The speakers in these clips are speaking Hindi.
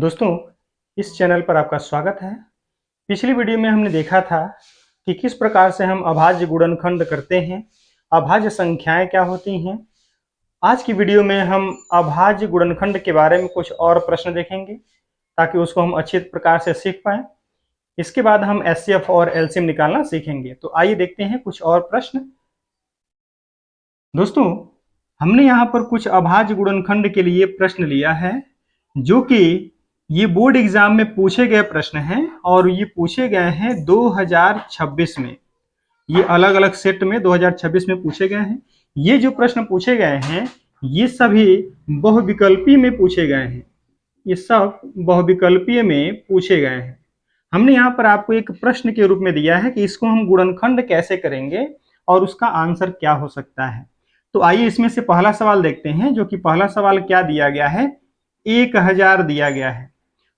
दोस्तों, इस चैनल पर आपका स्वागत है। पिछली वीडियो में हमने देखा था कि किस प्रकार से हम अभाज्य गुणनखंड करते हैं, अभाज्य संख्याएं क्या होती हैं। आज की वीडियो में हम अभाज्य गुणनखंड के बारे में कुछ और प्रश्न देखेंगे ताकि उसको हम अच्छे प्रकार से सीख पाएं। इसके बाद हम एचसीएफ और एलसीएम निकालना सीखेंगे। तो आइए देखते हैं कुछ और प्रश्न। दोस्तों, हमने यहाँ पर कुछ अभाज्य गुणनखंड के लिए प्रश्न लिया है जो कि ये बोर्ड एग्जाम में पूछे गए प्रश्न हैं और ये पूछे गए हैं 2026 में। ये अलग अलग सेट में 2026 में पूछे गए हैं। ये जो प्रश्न पूछे गए हैं ये सभी बहुविकल्पीय में पूछे गए हैं। ये सब बहुविकल्पीय में पूछे गए हैं। हमने यहाँ पर आपको एक प्रश्न के रूप में दिया है कि इसको हम गुणनखंड कैसे करेंगे और उसका आंसर क्या हो सकता है। तो आइए इसमें से पहला सवाल देखते हैं, जो कि पहला सवाल क्या दिया गया है, 1000 दिया गया है।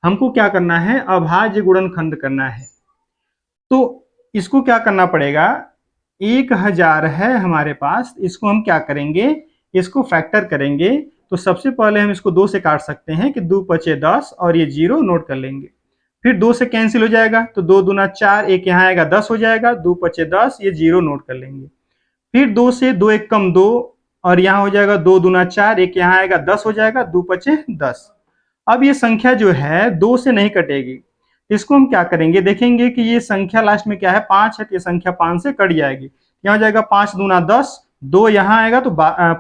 हमको क्या करना है, अभाज्य गुणनखंड करना है। तो इसको क्या करना पड़ेगा, 1000 है हमारे पास, इसको हम क्या करेंगे, इसको फैक्टर करेंगे। तो सबसे पहले हम इसको 2 से काट सकते हैं कि 2 पचे 10 और ये 0 नोट कर लेंगे। फिर 2 से कैंसिल हो जाएगा तो 2 दूना 4, एक यहाँ आएगा 10 हो जाएगा, 2 पचे 10, ये 0 नोट कर लेंगे। फिर 2 से 2 एक कम 2 और यहाँ हो जाएगा 2 दूना 4, एक यहाँ आएगा 10 हो जाएगा, 2 पचे 10। अब ये संख्या जो है 2 से नहीं कटेगी। इसको हम क्या करेंगे, देखेंगे कि ये संख्या लास्ट में क्या है, 5 है, तो ये संख्या 5 से कट जाएगी। यहाँ हो जाएगा 5 दूना 10, 2 यहाँ आएगा तो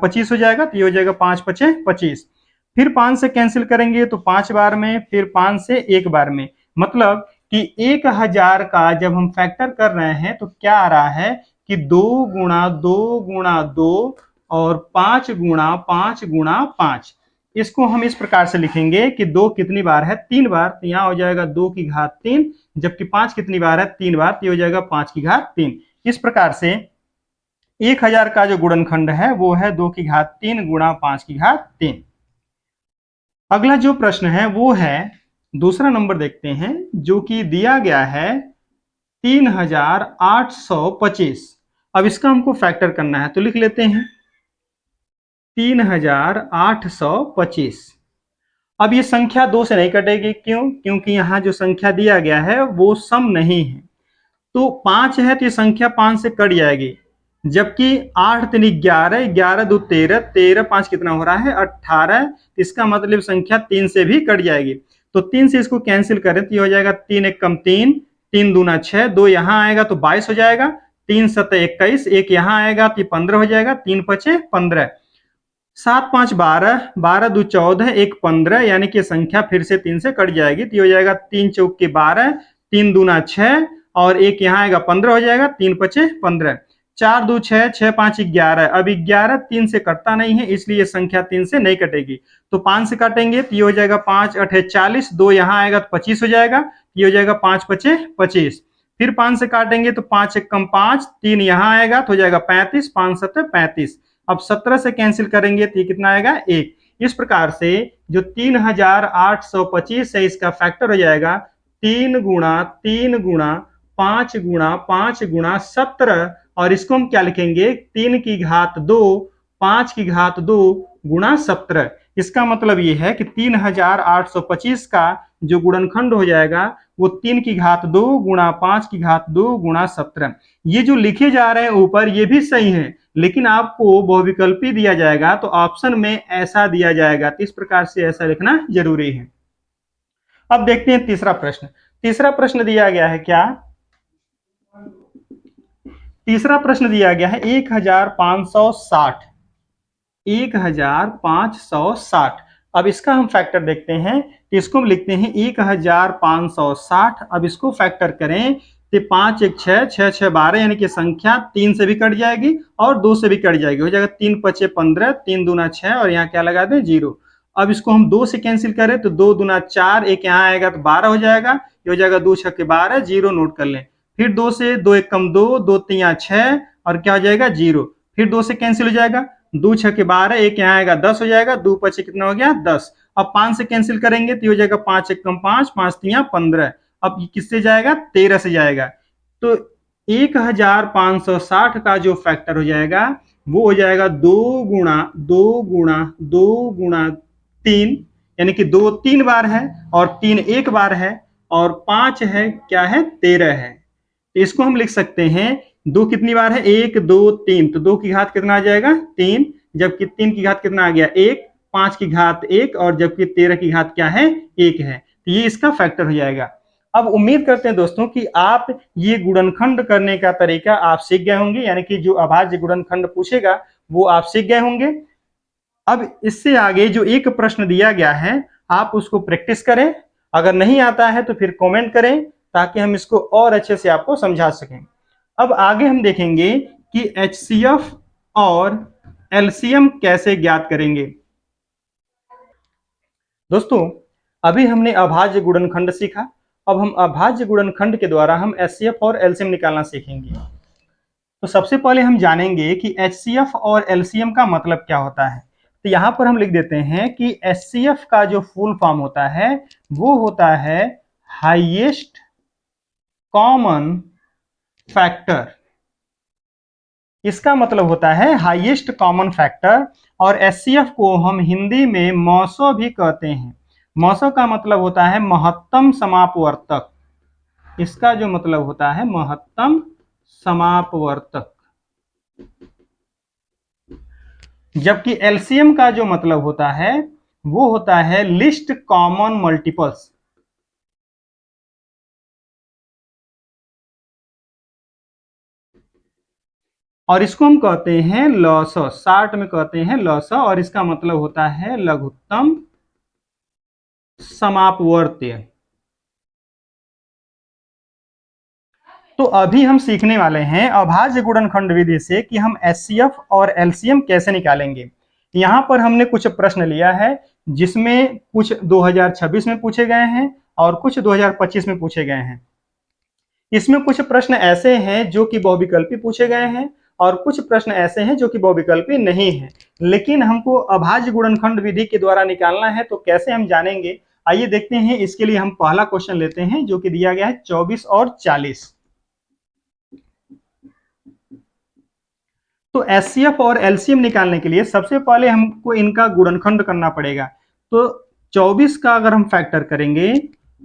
25 हो जाएगा, तो ये हो जाएगा 5 पचे 25। फिर 5 से कैंसिल करेंगे तो 5 बार में, फिर 5 से एक बार में। मतलब कि 1000 का जब हम फैक्टर कर रहे हैं तो क्या आ रहा है कि 2 गुणा 2 गुणा 2 और 5 गुणा 5 गुणा 5। इसको हम इस प्रकार से लिखेंगे कि 2 कितनी बार है, 3 बार, तो यहाँ हो जाएगा 2 की घात 3, जबकि 5 कितनी बार है, 3 बार, तो हो जाएगा 5 की घात 3। इस प्रकार से 1000 का जो गुणनखंड है वो है 2 की घात 3 गुणा 5 की घात 3। अगला जो प्रश्न है वो है दूसरा नंबर, देखते हैं, जो कि दिया गया है 3825। अब इसका हमको फैक्टर करना है, तो लिख लेते हैं 3825। अब ये संख्या 2 से नहीं कटेगी, क्यों, क्योंकि यहाँ जो संख्या दिया गया है वो सम नहीं है। तो 5 है तो ये संख्या 5 से कट जाएगी, जबकि 8 3 11, 11 2 13, 13 5 कितना हो रहा है 18। इसका मतलब संख्या 3 से भी कट जाएगी। तो 3 से इसको कैंसिल करें तो ये हो जाएगा 3 एक कम 3, 3 दूना 6, 2 यहाँ आएगा तो 22 हो जाएगा, 3 सत 21, एक यहाँ आएगा तो 15 हो जाएगा, 3 पचे 15, 7 5 12, 12 2 14, एक 15, यानी कि संख्या फिर से 3 से कट जाएगी, तो ये हो जाएगा 3 चौक के 12, 3 दूना 6 और एक यहाँ आएगा 15 हो जाएगा, 3 पचे 15, 4 2 6, 6 5 11। अब 11 3 से कटता नहीं है, इसलिए संख्या 3 से नहीं कटेगी। तो 5 से काटेंगे तो ये हो जाएगा 5 8 40, 2 यहाँ आएगा तो 25 हो जाएगा, ये हो जाएगा 5 पचे 25। फिर 5 से काटेंगे तो 5 एक कम 5, 3 यहाँ आएगा तो हो जाएगा 35, 5 7 35। अब 17 से कैंसिल करेंगे तो ये कितना आएगा 1। इस प्रकार से जो 3825 है इसका फैक्टर हो जाएगा 3 गुणा 3 गुणा 5 गुणा 5 गुणा 17, और इसको हम क्या लिखेंगे, 3 की घात 2 5 की घात 2 गुणा 17। इसका मतलब ये है कि 3825 का जो गुणनखंड हो जाएगा वो 3 की घात 2 गुणा 5 की घात 2 गुणा 17। ये जो लिखे जा रहे हैं ऊपर ये भी सही है, लेकिन आपको बहुविकल्पी दिया जाएगा तो ऑप्शन में ऐसा दिया जाएगा, तो इस प्रकार से ऐसा लिखना जरूरी है। अब देखते हैं तीसरा प्रश्न। तीसरा प्रश्न दिया गया है क्या, तीसरा प्रश्न दिया गया है 1560, 1560। अब इसका हम फैक्टर देखते हैं, तो इसको हम लिखते हैं 1560। अब इसको फैक्टर करें तो 5 एक 6, 6 6 12, यानी कि संख्या 3 से भी कट जाएगी और 2 से भी कट जाएगी, हो जाएगा 3 पचे 15, 3 दूना 6 और यहाँ क्या लगा दें 0। अब इसको हम 2 से कैंसिल करें तो 2 दूना 4, एक यहाँ आएगा तो 12 हो जाएगा, ये हो जाएगा 2 छक्के 12, 0 नोट कर लें। फिर 2 से 2 एक कम 2, 2 3 6 और क्या हो जाएगा 0। फिर 2 से कैंसिल हो जाएगा, 2 छक्के 12, एक यहाँ आएगा 10 हो जाएगा, 2 पचे कितना हो गया 10। अब 5 से कैंसिल करेंगे तो हो जाएगा 5 एक कम 5, 5 3 15। अब ये किससे जाएगा, 13 से जाएगा। तो 1560 का जो फैक्टर हो जाएगा वो हो जाएगा 2 गुणा 2 गुणा 2 गुणा 3, यानी कि 2 3 बार है और 3 1 बार है और 5 है क्या है 13 है। तो इसको हम लिख सकते हैं 2 कितनी बार है 1 2 3, तो 2 की घात कितना आ जाएगा 3, जबकि 3 की घात कितना आ गया 1, 5 की घात 1 और जबकि 13 की घात क्या है 1 है। तो ये इसका फैक्टर हो जाएगा। अब उम्मीद करते हैं दोस्तों कि आप ये गुणनखंड करने का तरीका आप सीख गए होंगे, यानी कि जो अभाज्य गुणनखंड पूछेगा वो आप सीख गए होंगे। अब इससे आगे जो एक प्रश्न दिया गया है आप उसको प्रैक्टिस करें, अगर नहीं आता है तो फिर कमेंट करें ताकि हम इसको और अच्छे से आपको समझा सकें। अब आगे हम देखेंगे कि HCF और LCM कैसे ज्ञात करेंगे। दोस्तों अभी हमने अभाज्य गुणनखंड सीखा, अब हम अभाज्य गुणनखंड के द्वारा हम HCF और LCM निकालना सीखेंगे। तो सबसे पहले हम जानेंगे कि HCF और LCM का मतलब क्या होता है। तो यहां पर हम लिख देते हैं कि HCF का जो फुल फॉर्म होता है वो होता है हाईएस्ट कॉमन फैक्टर। इसका मतलब होता है हाईएस्ट कॉमन फैक्टर, और HCF को हम हिंदी में मौसो भी कहते हैं। मौसो का मतलब होता है महत्तम समापवर्तक। इसका जो मतलब होता है महत्तम समापवर्तक। जबकि LCM का जो मतलब होता है वो होता है लिस्ट कॉमन मल्टीपल्स। और इसको हम कहते हैं लॉसो, शार्ट में कहते हैं लॉसो, और इसका मतलब होता है लघुत्तम समापवर्त्य। तो अभी हम सीखने वाले हैं अभाज्य गुणनखंड विधि से कि हम HCF और LCM कैसे निकालेंगे। यहां पर हमने कुछ प्रश्न लिया है जिसमें कुछ 2026 में पूछे गए हैं और कुछ 2025 में पूछे गए हैं। इसमें कुछ प्रश्न ऐसे हैं जो कि बहुविकल्पी पूछे गए हैं और कुछ प्रश्न ऐसे हैं जो कि बहुविकल्पी नहीं है, लेकिन हमको अभाज्य गुणनखंड विधि के द्वारा निकालना है। तो कैसे हम जानेंगे, आइए देखते हैं। इसके लिए हम पहला क्वेश्चन लेते हैं जो कि दिया गया है 24 और 40। तो HCF और LCM निकालने के लिए सबसे पहले हमको इनका गुणनखंड करना पड़ेगा। तो 24 का अगर हम फैक्टर करेंगे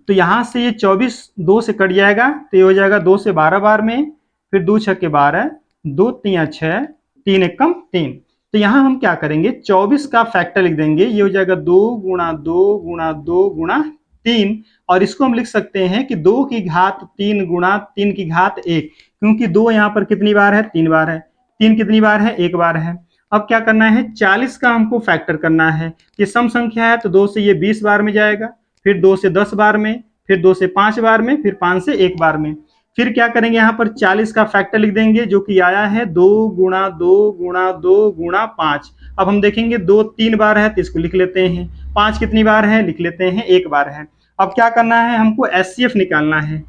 तो यहां से ये 24 2 से कट जाएगा, तो ये हो जाएगा 2 से 12 बार में, फिर 2 छक्के 12, 2 तिया 6, 3 एकम 3। तो यहां हम क्या करेंगे 24 का फैक्टर लिख देंगे, ये हो जाएगा 2 गुणा 2 गुणा 2 गुणा 3, और इसको हम लिख सकते हैं कि 2 की घात 3 गुणा 3 की घात 1, क्योंकि 2 यहाँ पर कितनी बार है 3 बार है, 3 कितनी बार है 1 बार है। अब क्या करना है 40 का हमको फैक्टर करना है, ये सम संख्या है तो 2 से ये 20 बार में जाएगा, फिर 2 से 10 बार में, फिर 2 से 5 बार में, फिर 5 से 1 बार में। फिर क्या करेंगे यहाँ पर 40 का फैक्टर लिख देंगे जो कि आया है 2 गुणा 2 गुणा 2 गुणा 5। अब हम देखेंगे 2 3 बार है तो इसको लिख लेते हैं, 5 कितनी बार है लिख लेते हैं 1 बार है। अब क्या करना है हमको HCF निकालना है।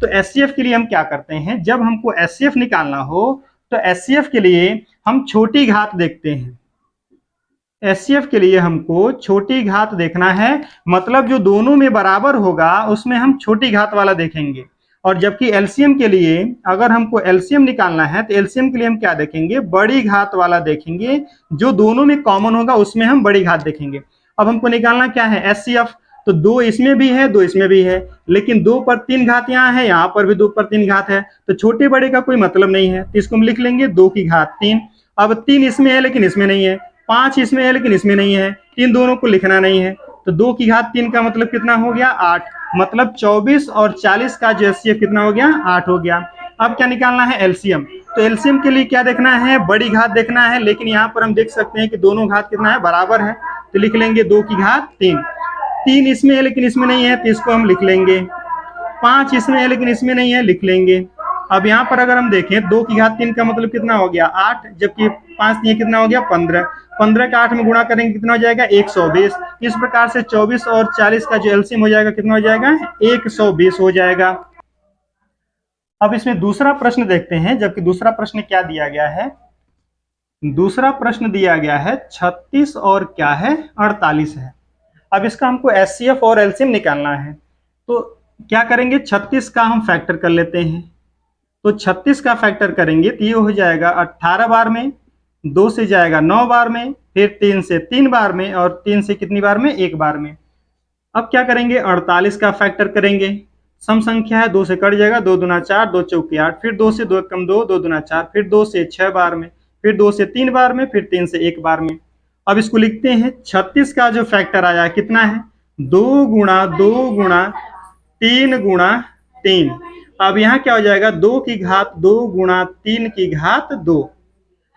तो HCF के लिए हम क्या करते हैं, जब हमको HCF निकालना हो तो HCF के लिए हम छोटी घात देखते हैं। HCF के लिए हमको छोटी घात देखना है, मतलब जो दोनों में बराबर होगा उसमें हम छोटी घात वाला देखेंगे। और जबकि LCM के लिए अगर हमको LCM निकालना है तो LCM के लिए हम क्या देखेंगे, बड़ी घात वाला देखेंगे, जो दोनों में कॉमन होगा उसमें हम बड़ी घात देखेंगे। अब हमको निकालना क्या है HCF, तो 2 इसमें भी है 2 इसमें भी है, लेकिन 2 पर 3 घात यहाँ है, यहाँ पर भी 2 पर 3 घात है, तो छोटे बड़े का कोई मतलब नहीं है, तो इसको हम लिख लेंगे 2 की घात 3। अब 3 इसमें है लेकिन इसमें नहीं है, 5 इसमें है लेकिन इसमें नहीं है, इन दोनों को लिखना नहीं है, तो 2 की घात 3 का मतलब कितना हो गया 8, मतलब 24 और 40 का जो HCF कितना हो गया 8 हो गया। अब क्या निकालना है LCM, तो LCM के लिए क्या देखना है, बड़ी घात देखना है, लेकिन यहाँ पर हम देख सकते हैं कि दोनों घात कितना है बराबर है, तो लिख लेंगे 2 की घात 3। 3 इसमें है लेकिन इसमें नहीं है तो इसको हम लिख लेंगे, 5 इसमें है लेकिन इसमें नहीं है लिख लेंगे। अब यहाँ पर अगर हम देखें 2 की घात 3 का मतलब कितना हो गया 8, जबकि 5 नहीं कितना हो गया 15, 15 का 8 में गुणा करेंगे कितना हो जाएगा 120। इस प्रकार से 24 और 40 का जो LCM हो जाएगा कितना हो जाएगा 120 हो जाएगा। अब इसमें दूसरा प्रश्न देखते हैं, जबकि दूसरा प्रश्न क्या दिया गया है, दूसरा प्रश्न दिया गया है 36 और क्या है 48 है। अब इसका हमको HCF और LCM निकालना है, तो क्या करेंगे 36 का हम फैक्टर कर लेते हैं। तो 36 का फैक्टर करेंगे तो ये हो जाएगा 18 बार में, 2 से जाएगा 9 बार में, फिर 3 से 3 बार में, और 3 से कितनी बार में 1 बार में। अब क्या करेंगे, 48 का फैक्टर करेंगे। सम संख्या है, 2 से कट जाएगा, 2 दूना 4, 2 चौके 8, फिर 2 से 2 कम 2, 2 दूना 4, फिर 2 से 6 बार में, फिर 2 से 3 बार में, फिर 3 से 1 बार में। अब इसको लिखते हैं, 36 का जो फैक्टर आया कितना है, 2 गुणा 2 गुणा 3 गुणा 3। अब यहाँ क्या हो जाएगा, 2 की घात 2 गुणा 3 की घात 2।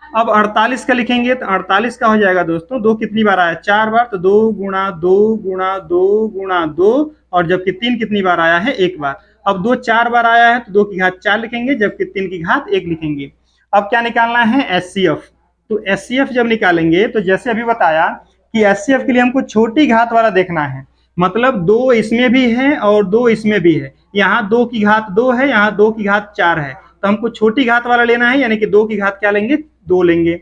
अब 48 का लिखेंगे तो 48 का हो जाएगा दोस्तों, 2 कितनी बार आया, 4 बार, तो 2 गुणा 2 गुणा 2 गुणा 2, और जबकि 3 कितनी बार आया है, 1 बार। अब 2 4 बार आया है तो 2 की घात 4 लिखेंगे, जबकि 3 की घात 1 लिखेंगे। अब क्या निकालना है, एचसीएफ। तो एचसीएफ जब निकालेंगे तो जैसे अभी बताया कि एचसीएफ के लिए हमको छोटी घात वाला देखना है, मतलब 2 इसमें भी है और 2 इसमें भी है। यहाँ 2 की घात 2 है, यहाँ 2 की घात 4 है, तो हमको छोटी घात वाला लेना है, यानी कि 2 की घात क्या लेंगे, 2 लेंगे।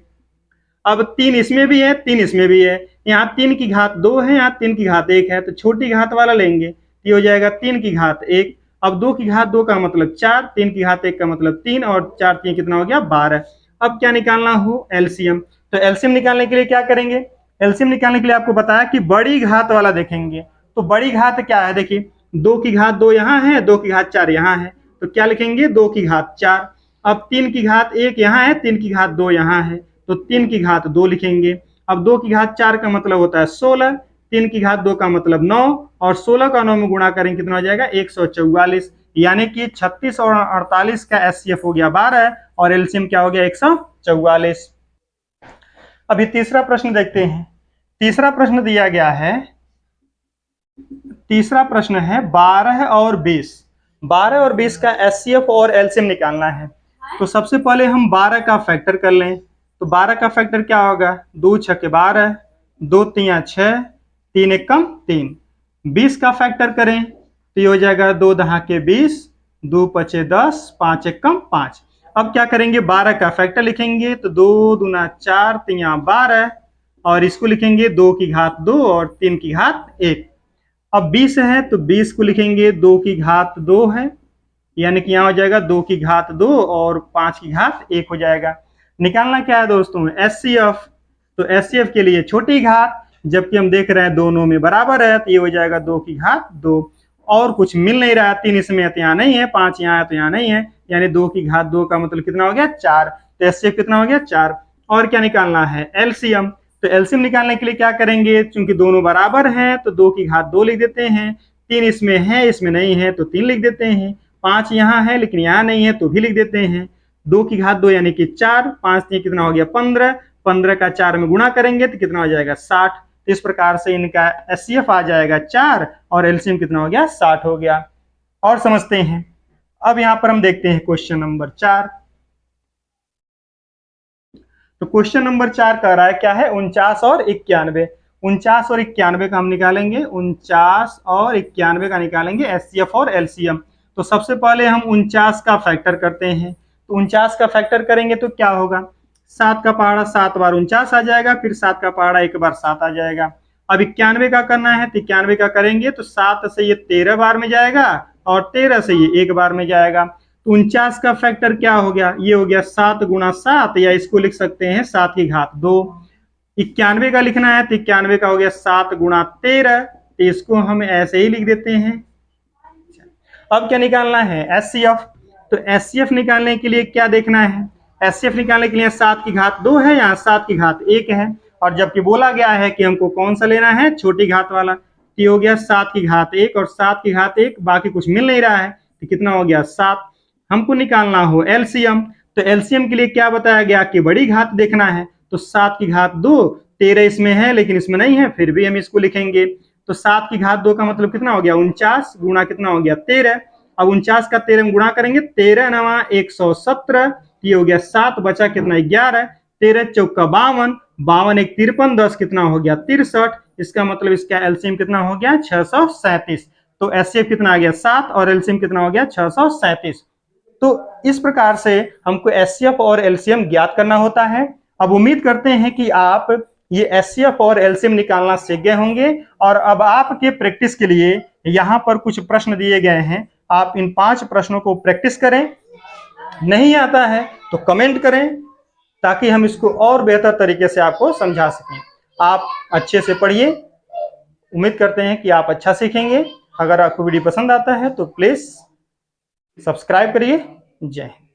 अब 3 इसमें भी है, 3 इसमें भी है, यहाँ 3 की घात 2 है, यहाँ 3 की घात 1 है, तो छोटी घात वाला लेंगे, ये हो जाएगा 3 की घात 1। अब 2 की घात 2 का मतलब 4, 3 की घात 1 का मतलब 3, और 4 3 कितना हो गया, 12। अब क्या निकालना हो, एलसीएम। तो एलसीएम निकालने के लिए क्या करेंगे, एलसीएम निकालने के लिए आपको बताया कि बड़ी घात वाला देखेंगे। तो बड़ी घात क्या है, देखिए 2 की घात 2 यहाँ है, 2 की घात 4 यहाँ है, तो क्या लिखेंगे, 2 की घात 4। अब 3 की घात 1 यहाँ है, 3 की घात 2 यहाँ है, तो 3 की घात 2 लिखेंगे। अब 2 की घात 4 का मतलब होता है 16, 3 की घात 2 का मतलब 9, और 16 का 9 में गुणा करेंगे कितना हो जाएगा, 144। यानी कि 36 और 48 का एचसीएफ हो गया 12, और एलसीएम क्या हो गया, 144। अभी तीसरा प्रश्न देखते हैं। तीसरा प्रश्न दिया गया है, तीसरा प्रश्न है 12 और 20। 12 और 20 का एचसीएफ और एलसीएम निकालना है। तो सबसे पहले हम 12 का फैक्टर कर लें। तो 12 का फैक्टर क्या होगा, 2 छक्के 12, 2 तिया 6, 3 एकम 3। 20 का फैक्टर करें तो ये हो जाएगा 2 दहाके 20, 2 पचे 10, 5 एकम 5। अब क्या करेंगे, 12 का फैक्टर लिखेंगे तो 2 दूना 4 तिया 12, और इसको लिखेंगे 2 की घात 2 और 3 की घात 1। अब 20 है तो 20 को लिखेंगे 2 की घात 2 है, यानी कि यहाँ हो जाएगा 2 की घात 2 और 5 की घात 1 हो जाएगा। निकालना क्या है दोस्तों, एचसीएफ। तो एचसीएफ के लिए छोटी घात, जबकि हम देख रहे हैं दोनों में बराबर है, तो ये हो जाएगा 2 की घात 2। और कुछ मिल नहीं रहा है, 3 इसमें है तो यहाँ नहीं है, 5 यहाँ है तो यहाँ नहीं है, यानी 2 की घात 2 का मतलब कितना हो गया, 4। तो एचसीएफ कितना हो गया, 4। और क्या निकालना है, एलसीएम। तो एलसीएम निकालने के लिए क्या करेंगे, चूंकि दोनों बराबर हैं तो 2 की घात 2 लिख देते हैं, 3 इसमें है इसमें नहीं है तो 3 लिख देते हैं, 5 यहाँ है लेकिन यहाँ नहीं है तो भी लिख देते हैं। 2 की घात 2 यानी कि 4, 5 3 कितना हो गया, 15, 15 का 4 में गुणा करेंगे तो कितना हो जाएगा, 60। तो इस प्रकार से इनका एचसीएफ आ जाएगा 4, और एलसीएम कितना हो गया, 60 हो गया। और समझते हैं। अब यहाँ पर हम देखते हैं क्वेश्चन नंबर 4। तो क्वेश्चन नंबर 4 कह रहा है क्या है, 49 और 91। 49 और 91 का हम निकालेंगे, 49 और 91 का निकालेंगे एचसीएफ और एलसीएम। तो सबसे पहले हम 49 का फैक्टर करते हैं। तो 49 का फैक्टर करेंगे तो क्या होगा, 7 का पहाड़ा 7 बार 49 आ जाएगा, फिर 7 का पहाड़ा 1 बार 7 आ जाएगा। अब 91 का करना है तो 91 का करेंगे तो 7 से ये 13 बार में जाएगा, और 13 से ये 1 बार में जाएगा। तो 49 का फैक्टर क्या हो गया, ये हो गया 7 गुणा 7, या इसको लिख सकते हैं 7 की घात 2। 91 का लिखना है तो 91 का हो गया 7 गुणा 13, तो इसको हम ऐसे ही लिख देते हैं। अब क्या निकालना है, एचसीएफ। तो एचसीएफ निकालने के लिए क्या देखना है, एचसीएफ निकालने के लिए 7 की घात 2 है, यहाँ 7 की घात 1 है, और जबकि बोला गया है कि हमको कौन सा लेना है, छोटी घात वाला। तो ये हो गया 7 की घात 1 और 7 की घात 1, बाकी कुछ मिल नहीं रहा है, तो कितना हो गया, 7। हमको निकालना हो एलसीएम। तो एलसीएम के लिए क्या बताया गया कि बड़ी घात देखना है, तो 7 की घात 2, 13 इसमें है लेकिन इसमें नहीं है, फिर भी हम इसको लिखेंगे। तो 7 की घात 2 का मतलब कितना हो गया, 49 गुणा कितना हो गया, 13। अब 49 का 13 में गुणा करेंगे, 13 नवा 117, ये हो गया 7, बचा कितना 11, 13 चौका 52, 52 एक 53, 10 कितना हो गया 63। इसका मतलब इसका एलसीएम कितना हो गया, 637। तो एचसीएफ कितना आ गया 7, और एलसीएम कितना हो गया 637। तो इस प्रकार से हमको एचसीएफ और एलसीएम ज्ञात करना होता है। अब उम्मीद करते हैं कि आप ये एचसीएफ और एलसीएम निकालना सीख गए होंगे, और अब आपके प्रैक्टिस के लिए यहाँ पर कुछ प्रश्न दिए गए हैं, आप इन 5 प्रश्नों को प्रैक्टिस करें। नहीं आता है तो कमेंट करें, ताकि हम इसको और बेहतर तरीके से आपको समझा सकें। आप अच्छे से पढ़िए। उम्मीद करते हैं कि आप अच्छा सीखेंगे। अगर आपको वीडियो पसंद आता है तो प्लीज़ सब्सक्राइब करिए। जय हिंद।